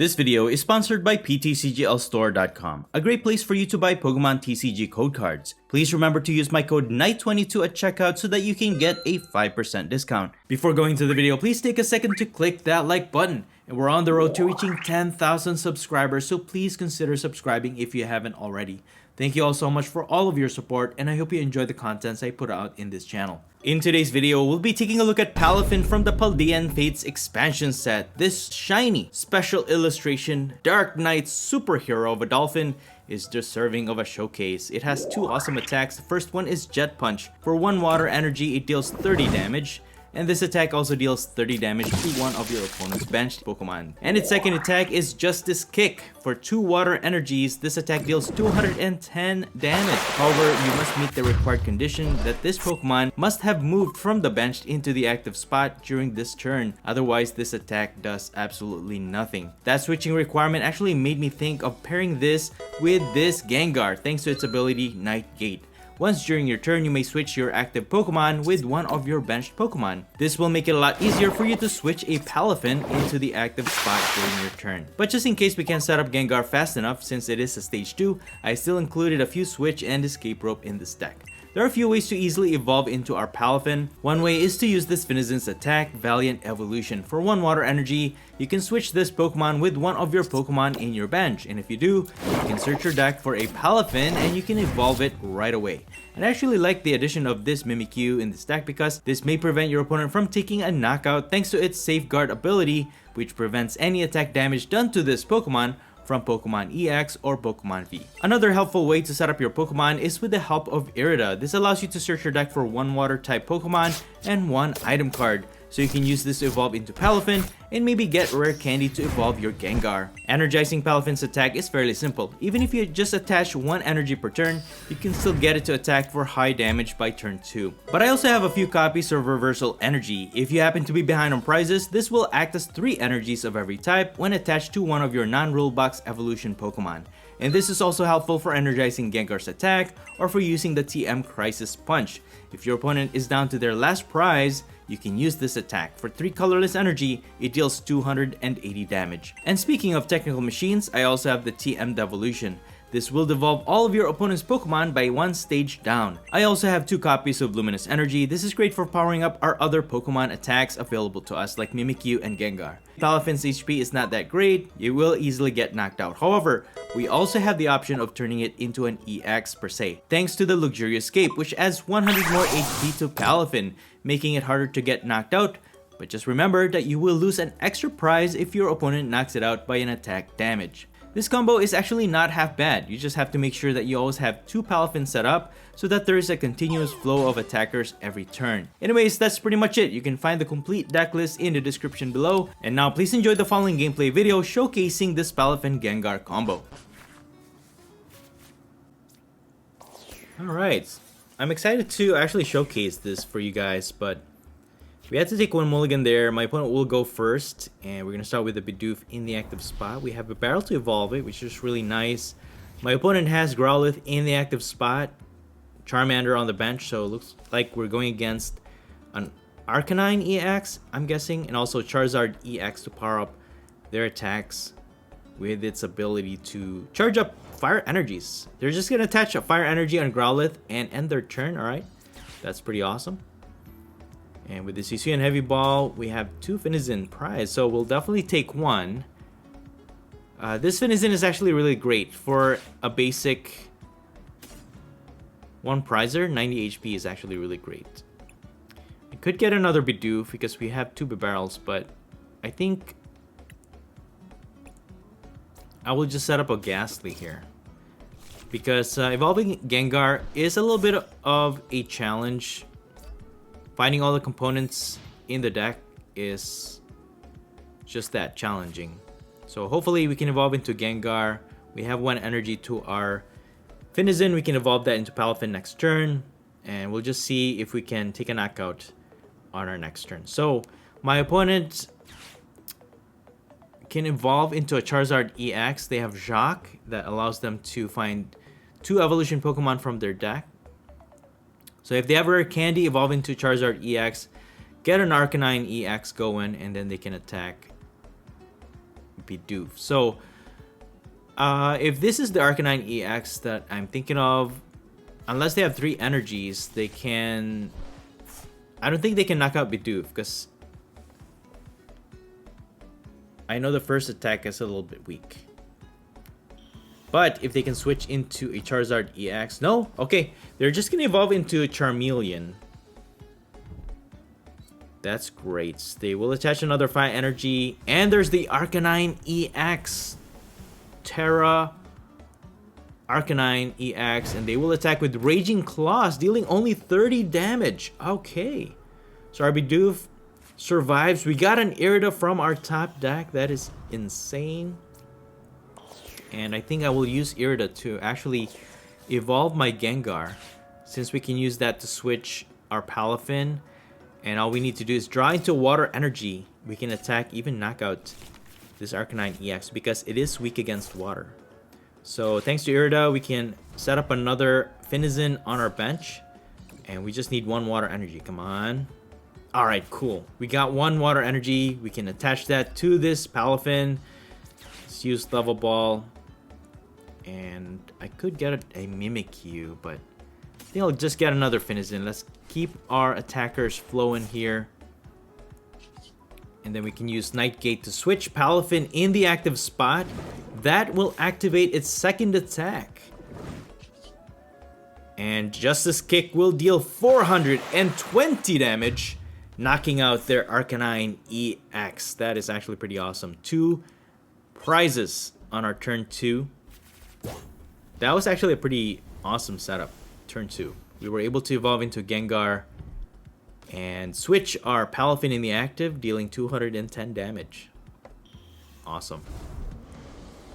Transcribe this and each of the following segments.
This video is sponsored by PTCGLstore.com, a great place for you to buy Pokemon TCG code cards. Please remember to use my code NIGHT22 at checkout so that you can get a 5% discount. Before going to the video, please take a second to click that like button. And we're on the road to reaching 10,000 subscribers, so please consider subscribing if you haven't already. Thank you all so much for all of your support, and I hope you enjoy the contents I put out in this channel. In today's video, we'll be taking a look at Palafin from the PALDEAN FATES expansion set. This shiny, special illustration, Dark Knight superhero of a dolphin is deserving of a showcase. It has two awesome attacks. The first one is Jet Punch. For 1 water energy, it deals 30 damage. And this attack also deals 30 damage to one of your opponent's benched Pokemon. And its second attack is Justice Kick. For 2 water energies, this attack deals 210 damage. However, you must meet the required condition that this Pokemon must have moved from the bench into the active spot during this turn. Otherwise, this attack does absolutely nothing. That switching requirement actually made me think of pairing this with this Gengar thanks to its ability Night Gate. Once during your turn, you may switch your active Pokemon with one of your benched Pokemon. This will make it a lot easier for you to switch a Palafin into the active spot during your turn. But just in case we can't set up Gengar fast enough, since it is a stage 2, I still included a few switch and escape rope in this deck. There are a few ways to easily evolve into our Palafin. One way is to use this Finizen's attack, Valiant Evolution. For 1 water energy, you can switch this Pokemon with one of your Pokemon in your bench. And if you do, you can search your deck for a Palafin and you can evolve it right away. And I actually like the addition of this Mimikyu in this deck because this may prevent your opponent from taking a knockout thanks to its Safeguard ability, which prevents any attack damage done to this Pokemon from Pokemon EX or Pokemon V. Another helpful way to set up your Pokemon is with the help of Irida. This allows you to search your deck for 1 water type Pokemon and 1 item card. So you can use this to evolve into Palafin and maybe get rare candy to evolve your Gengar. Energizing Palafin's attack is fairly simple. Even if you just attach 1 energy per turn, you can still get it to attack for high damage by turn 2. But I also have a few copies of Reversal Energy. If you happen to be behind on prizes, this will act as 3 energies of every type when attached to one of your non-rule box evolution Pokemon. And this is also helpful for energizing Gengar's attack or for using the TM Crisis Punch. If your opponent is down to their last prize, you can use this attack. For 3 colorless energy, it deals 280 damage. And speaking of technical machines, I also have the TM Devolution. This will devolve all of your opponent's Pokemon by 1 stage down. I also have 2 copies of Luminous Energy. This is great for powering up our other Pokemon attacks available to us like Mimikyu and Gengar. Palafin's HP is not that great, you will easily get knocked out. However, we also have the option of turning it into an EX per se, thanks to the Luxurious Escape, which adds 100 more HP to Palafin, making it harder to get knocked out. But just remember that you will lose an extra prize if your opponent knocks it out by an attack damage. This combo is actually not half bad. You just have to make sure that you always have 2 Palafins set up so that there is a continuous flow of attackers every turn. Anyways, that's pretty much it. You can find the complete deck list in the description below. And now please enjoy the following gameplay video showcasing this Palafin Gengar combo. Alright, I'm excited to actually showcase this for you guys, but we had to take 1 mulligan there. My opponent will go first, and we're going to start with the Bidoof in the active spot. We have a barrel to evolve it, which is really nice. My opponent has Growlithe in the active spot, Charmander on the bench, so it looks like we're going against an Arcanine EX, I'm guessing, and also Charizard EX to power up their attacks with its ability to charge up fire energies. They're just going to attach a fire energy on Growlithe and end their turn, alright? That's pretty awesome. And with the CC and Heavy Ball, we have 2 Finizen prize, so we'll definitely take 1. This Finizen is actually really great for a basic 1 prizer. 90 HP is actually really great. We could get another Bidoof because we have 2 Bibarels, but I think I will just set up a Ghastly here. Because evolving Gengar is a little bit of a challenge. Finding all the components in the deck is just that, challenging. So hopefully we can evolve into Gengar. We have 1 energy to our Finizen. We can evolve that into Palafin next turn. And we'll just see if we can take a knockout on our next turn. So my opponent can evolve into a Charizard EX. They have Jacques that allows them to find 2 evolution Pokemon from their deck. So if they have rare candy, evolve into Charizard EX, get an Arcanine EX going, and then they can attack Bidoof. So if this is the Arcanine EX that I'm thinking of, unless they have 3 energies, they can... I don't think they can knock out Bidoof, because I know the first attack is a little bit weak. But if they can switch into a Charizard EX... No? Okay. They're just going to evolve into a Charmeleon. That's great. They will attach another fire energy. And there's the Arcanine EX. Terra Arcanine EX. And they will attack with Raging Claws, dealing only 30 damage. Okay. So our Bidoof survives. We got an Irida from our top deck. That is insane. And I think I will use Irida to actually evolve my Gengar, since we can use that to switch our Palafin. And all we need to do is draw into water energy. We can attack, even knock out this Arcanine EX, because it is weak against water. So thanks to Irida, we can set up another Finizen on our bench. And we just need 1 water energy. Come on. Alright, cool. We got 1 water energy. We can attach that to this Palafin. Let's use Level Ball. And I could get a Mimikyu, but I think I'll just get another Finizen. Let's keep our attackers flowing here. And then we can use Nightgate to switch Palafin in the active spot. That will activate its second attack. And Justice Kick will deal 420 damage, knocking out their Arcanine EX. That is actually pretty awesome. 2 prizes on our turn 2. That was actually a pretty awesome setup. Turn 2. We were able to evolve into Gengar and switch our Palafin in the active, dealing 210 damage. Awesome.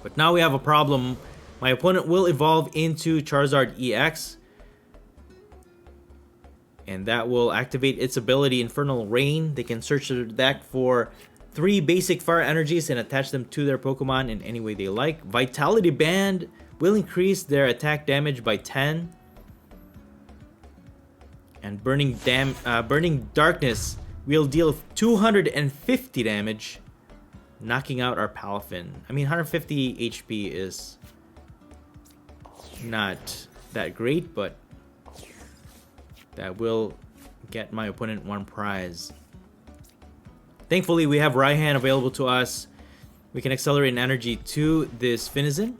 But now we have a problem. My opponent will evolve into Charizard EX. And that will activate its ability, Infernal Rain. They can search their deck for 3 basic fire energies and attach them to their Pokemon in any way they like. Vitality Band will increase their attack damage by 10. And Burning Darkness will deal 250 damage, knocking out our Palafin. I mean, 150 HP is not that great, but that will get my opponent 1 prize. Thankfully, we have Raihan available to us. We can accelerate an energy to this Finizen.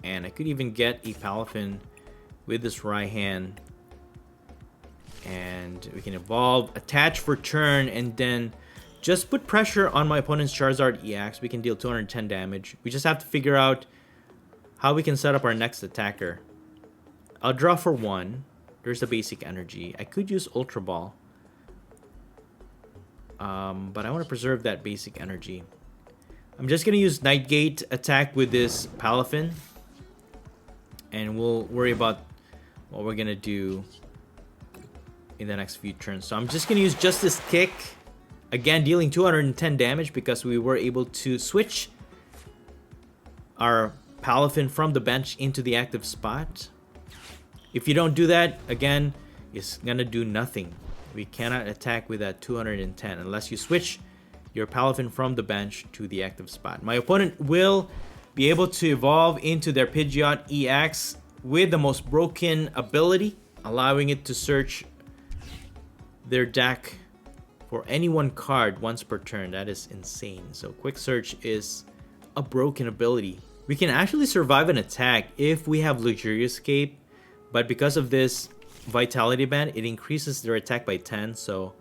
And I could even get a Palafin with this Raihan. And we can evolve, attach for turn, and then just put pressure on my opponent's Charizard EX. We can deal 210 damage. We just have to figure out how we can set up our next attacker. I'll draw for 1. There's a basic energy. I could use Ultra Ball. But I want to preserve that basic energy. I'm just going to use Nightgate attack with this Palafin. And we'll worry about what we're going to do in the next few turns. So I'm just going to use Justice Kick. Again, dealing 210 damage because we were able to switch our Palafin from the bench into the active spot. If you don't do that, again, it's going to do nothing. We cannot attack with that 210 unless you switch your Palafin from the bench to the active spot. My opponent will be able to evolve into their Pidgeot EX with the most broken ability, allowing it to search their deck for any 1 card once per turn. That is insane. So Quick Search is a broken ability. We can actually survive an attack if we have Luxurious Escape, but because of this Vitality Band, it increases their attack by 10, so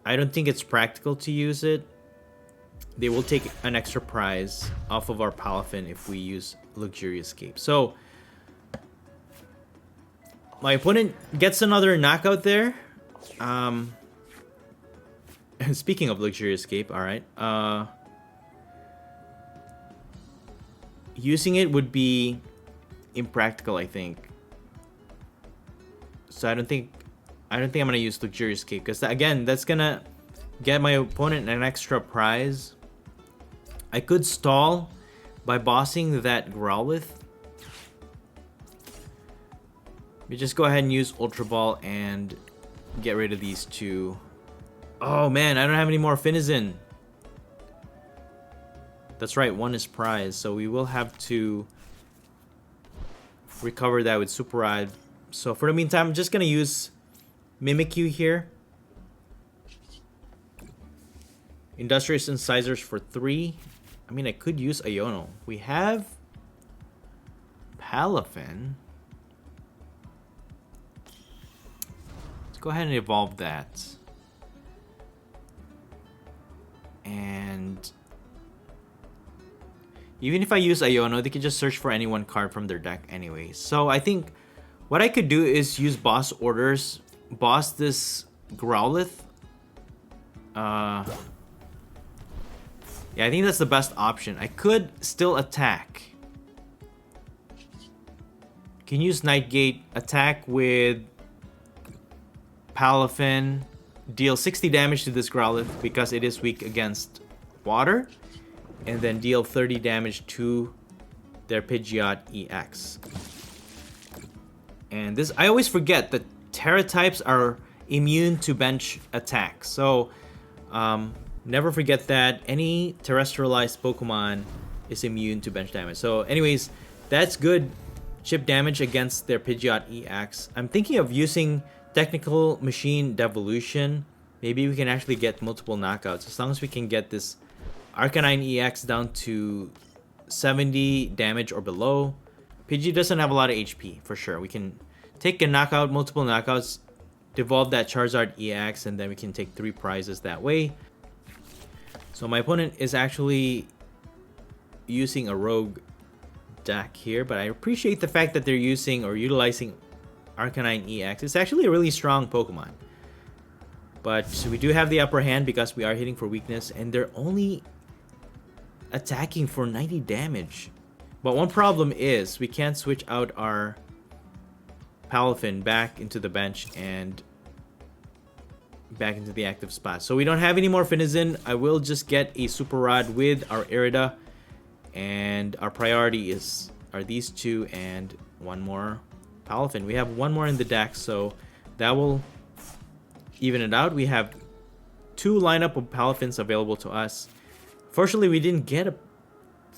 I don't think it's practical to use it. They will take an extra prize off of our Palafin if we use Luxurious Escape. So my opponent gets another knockout there. Speaking of Luxurious Escape, alright. Using it would be impractical, I think. So I don't think I'm gonna use Luxurious Escape, because again, that's gonna get my opponent an extra prize. I could stall by bossing that Growlithe. We just go ahead and use Ultra Ball and get rid of these 2. Oh man, I don't have any more Finizen. That's right, 1 is prize, so we will have to recover that with Super Rod. So for the meantime, I'm just gonna use Mimikyu here. Industrious Incisors for 3. I mean, I could use Iono. We have Palafin. Let's go ahead and evolve that. And even if I use Iono, they can just search for any one card from their deck anyway. So I think what I could do is use boss orders, boss this Growlithe. Yeah, I think that's the best option. I could still attack. Can use Nightgate, attack with Palafin, deal 60 damage to this Growlithe because it is weak against water, and then deal 30 damage to their Pidgeot EX. And this, I always forget that Terra types are immune to bench attacks. So never forget that any terrestrialized Pokemon is immune to bench damage. So anyways, that's good chip damage against their Pidgeot EX. I'm thinking of using Technical Machine Devolution. Maybe we can actually get multiple knockouts as long as we can get this Arcanine EX down to 70 damage or below. Pidgey doesn't have a lot of HP for sure. We can take a knockout, multiple knockouts, devolve that Charizard EX, and then we can take 3 prizes that way. So my opponent is actually using a rogue deck here, but I appreciate the fact that they're using or utilizing Arcanine EX. It's actually a really strong Pokemon. But we do have the upper hand because we are hitting for weakness, and they're only attacking for 90 damage. But one problem is we can't switch out our Palafin back into the bench and back into the active spot. So we don't have any more Finizen. I will just get a Super Rod with our Irida, and our priority are these 2 and 1 more Palafin. We have 1 more in the deck, so that will even it out. We have 2 lineup of Palafins available to us. Fortunately, we didn't get a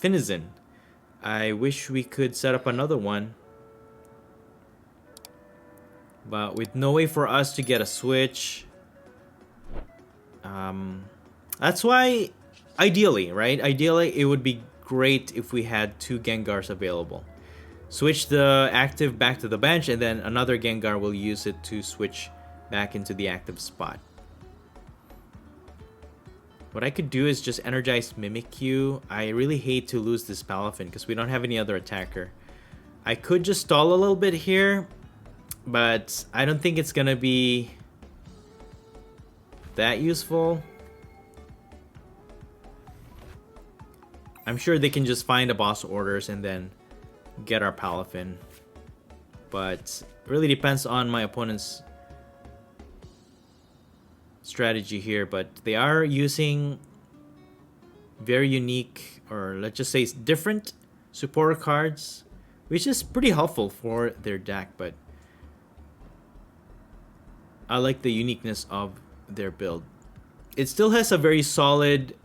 Finizen. I wish we could set up another one, but with no way for us to get a switch. That's why, ideally, right? Ideally, it would be great if we had 2 Gengars available. Switch the active back to the bench, and then another Gengar will use it to switch back into the active spot. What I could do is just energize Mimikyu. I really hate to lose this Palafin because we don't have any other attacker. I could just stall a little bit here, but I don't think it's gonna be that useful. I'm sure they can just find a boss orders and then get our Palafin. But it really depends on my opponent's strategy here. But they are using very unique, or let's just say different supporter cards, which is pretty helpful for their deck. But I like the uniqueness of their build. It still has a very solid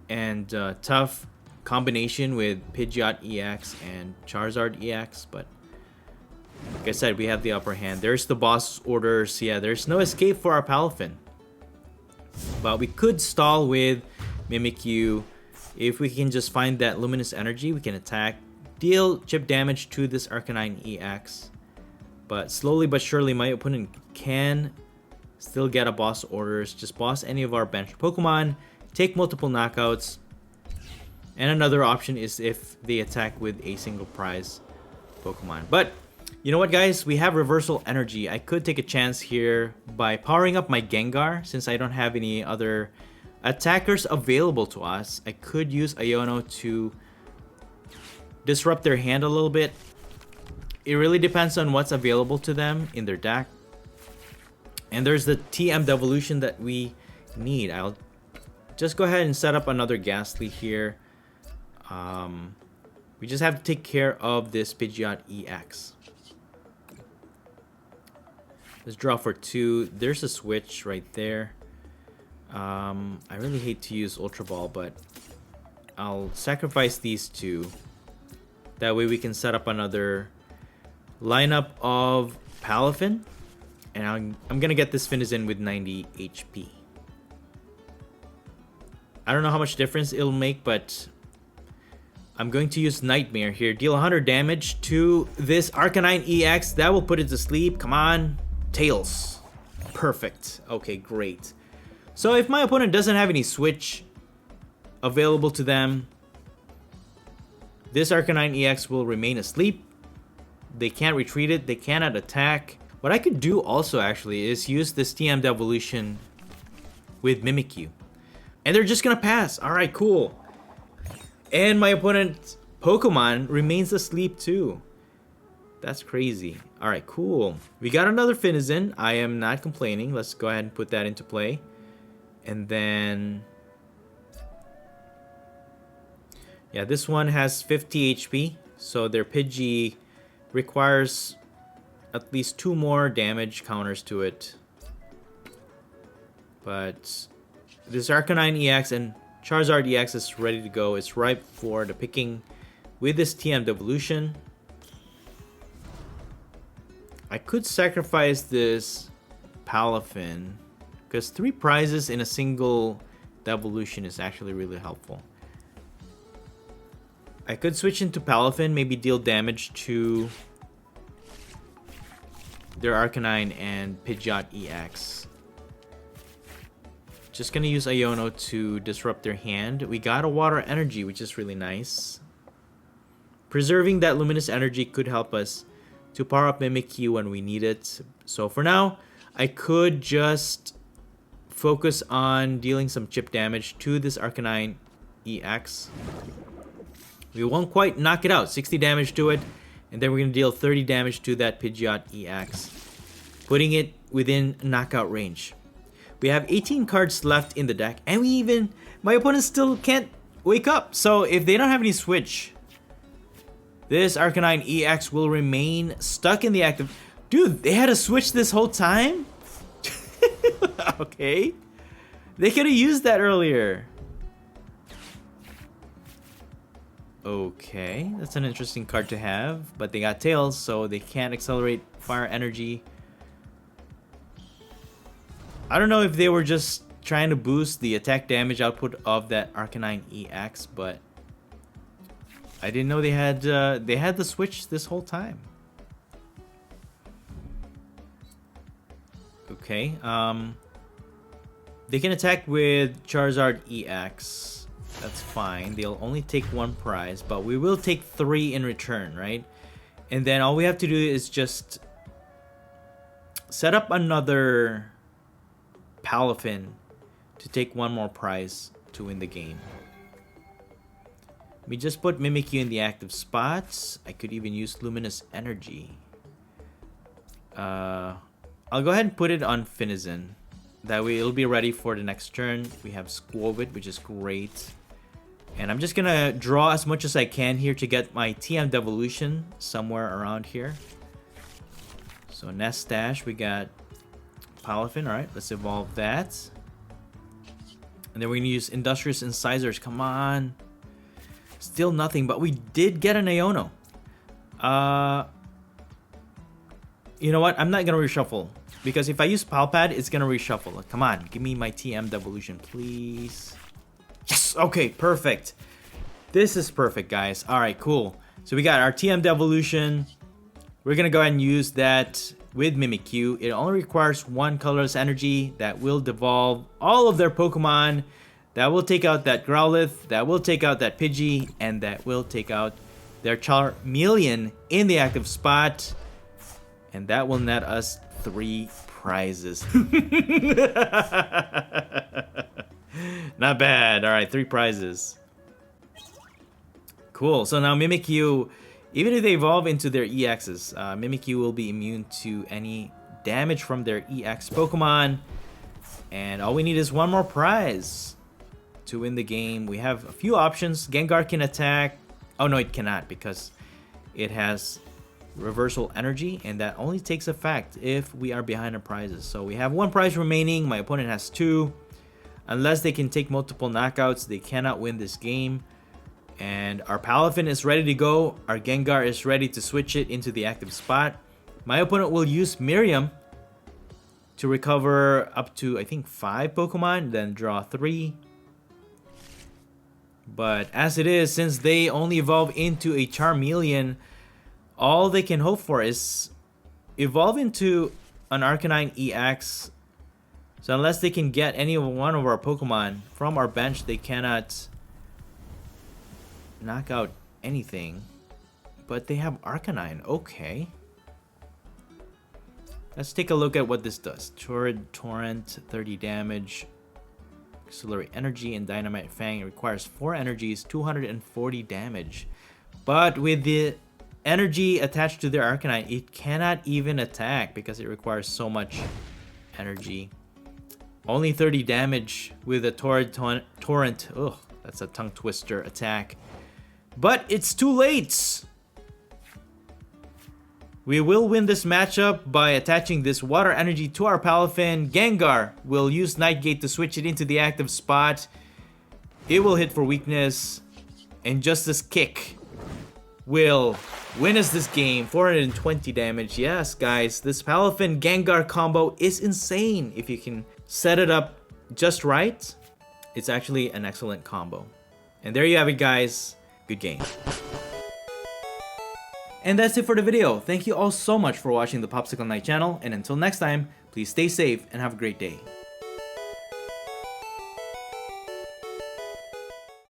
and tough combination with Pidgeot EX and Charizard EX, but like I said, we have the upper hand. There's the boss orders. Yeah, there's no escape for our Palafin, but we could stall with Mimikyu. If we can just find that luminous energy, we can attack, deal chip damage to this Arcanine EX. But slowly but surely, my opponent can still get a boss orders. Just boss any of our bench Pokemon, take multiple knockouts, and another option is if they attack with a single prize Pokemon. But you know what, guys? We have reversal energy. I could take a chance here by powering up my Gengar. Since I don't have any other attackers available to us, I could use Iono to disrupt their hand a little bit. It really depends on what's available to them in their deck. And there's the TM Devolution that we need. I'll just go ahead and set up another Ghastly here. We just have to take care of this Pidgeot EX. Let's draw for 2. There's a switch right there. I really hate to use Ultra Ball, but I'll sacrifice these two. That way we can set up another lineup of Palafin. And I'm gonna get this Finizen with 90 HP. I don't know how much difference it'll make, but I'm going to use Nightmare here. Deal 100 damage to this Arcanine EX. That will put it to sleep. Come on. Tails. Perfect. Okay, great. So if my opponent doesn't have any switch available to them, this Arcanine EX will remain asleep. They can't retreat it. They cannot attack. What I could do also actually is use this TM Devolution with Mimikyu. And they're just gonna pass. Alright, cool. And my opponent's Pokemon remains asleep too. That's crazy. Alright, cool. We got another Finizen. I am not complaining. Let's go ahead and put that into play. And then... yeah, this one has 50 HP. So their Pidgey requires at least 2 more damage counters to it. But this Arcanine EX and Charizard EX is ready to go. It's ripe for the picking with this TM Devolution. I could sacrifice this Palafin because 3 prizes in a single Devolution is actually really helpful. I could switch into Palafin, maybe deal damage to their Arcanine and Pidgeot EX. Just gonna use Iono to disrupt their hand. We got a Water Energy, which is really nice. Preserving that Luminous Energy could help us to power up Mimikyu when we need it. So for now, I could just focus on dealing some chip damage to this Arcanine EX. We won't quite knock it out. 60 damage to it. And then we're going to deal 30 damage to that Pidgeot EX. Putting it within knockout range. We have 18 cards left in the deck. And we even... my opponent still can't wake up. So if they don't have any switch, this Arcanine EX will remain stuck in the active... dude, they had a switch this whole time? Okay. They could have used that earlier. Okay, that's an interesting card to have, but they got Tails, so they can't accelerate Fire Energy. I don't know if they were just trying to boost the attack damage output of that Arcanine EX, but I didn't know they had the switch this whole time. Okay, they can attack with Charizard EX. That's fine. They'll only take 1 prize, but we will take 3 in return, right? And then all we have to do is just set up another Palafin to take 1 more prize to win the game. We just put Mimikyu in the active spots. I could even use Luminous Energy. I'll go ahead and put it on Finizen. That way it'll be ready for the next turn. We have Squovit, which is great. And I'm just gonna draw as much as I can here to get my TM Devolution somewhere around here. So Nest Stash, we got Palafin. Alright, let's evolve that. And then we're gonna use Industrious Incisors. Come on. Still nothing, but we did get an Iono. You know what? I'm not gonna reshuffle. Because if I use Palpad, it's gonna reshuffle. Come on, give me my TM Devolution, please. Yes! Okay, perfect. This is perfect, guys. Alright, cool. So we got our TM Devolution. We're gonna go ahead and use that with Mimikyu. It only requires 1 colorless energy that will devolve all of their Pokemon. That will take out that Growlithe. That will take out that Pidgey. And that will take out their Charmeleon in the active spot. And that will net us 3 prizes. Not bad. Alright, 3 prizes. Cool. So now Mimikyu, even if they evolve into their EXs, Mimikyu will be immune to any damage from their EX Pokemon. And all we need is 1 more prize to win the game. We have a few options. Gengar can attack. Oh no, it cannot because it has Reversal Energy, and that only takes effect if we are behind on prizes. So we have 1 prize remaining. My opponent has 2. Unless they can take multiple knockouts, they cannot win this game. And our Palafin is ready to go. Our Gengar is ready to switch it into the active spot. My opponent will use Miriam to recover up to, I think, 5 Pokemon, then draw 3. But as it is, since they only evolve into a Charmeleon, all they can hope for is evolve into an Arcanine EX. So unless they can get any one of our Pokemon from our bench, they cannot knock out anything. But they have Arcanine. Okay. Let's take a look at what this does. Torrent, 30 damage. Auxiliary Energy and Dynamite Fang. It requires 4 energies, 240 damage. But with the energy attached to their Arcanine, it cannot even attack because it requires so much energy. Only 30 damage with a Torrent. Ugh, that's a tongue twister attack. But it's too late! We will win this matchup by attaching this water energy to our Palafin. Gengar will use Night Gate to switch it into the active spot. It will hit for weakness. And Justice Kick will win us this game. 420 damage. Yes, guys, this Palafin Gengar combo is insane. If you can set it up just right, it's actually an excellent combo. And there you have it, guys. Good game. And that's it for the video. Thank you all so much for watching the Popsicleknight channel, and until next time, please stay safe and have a great day.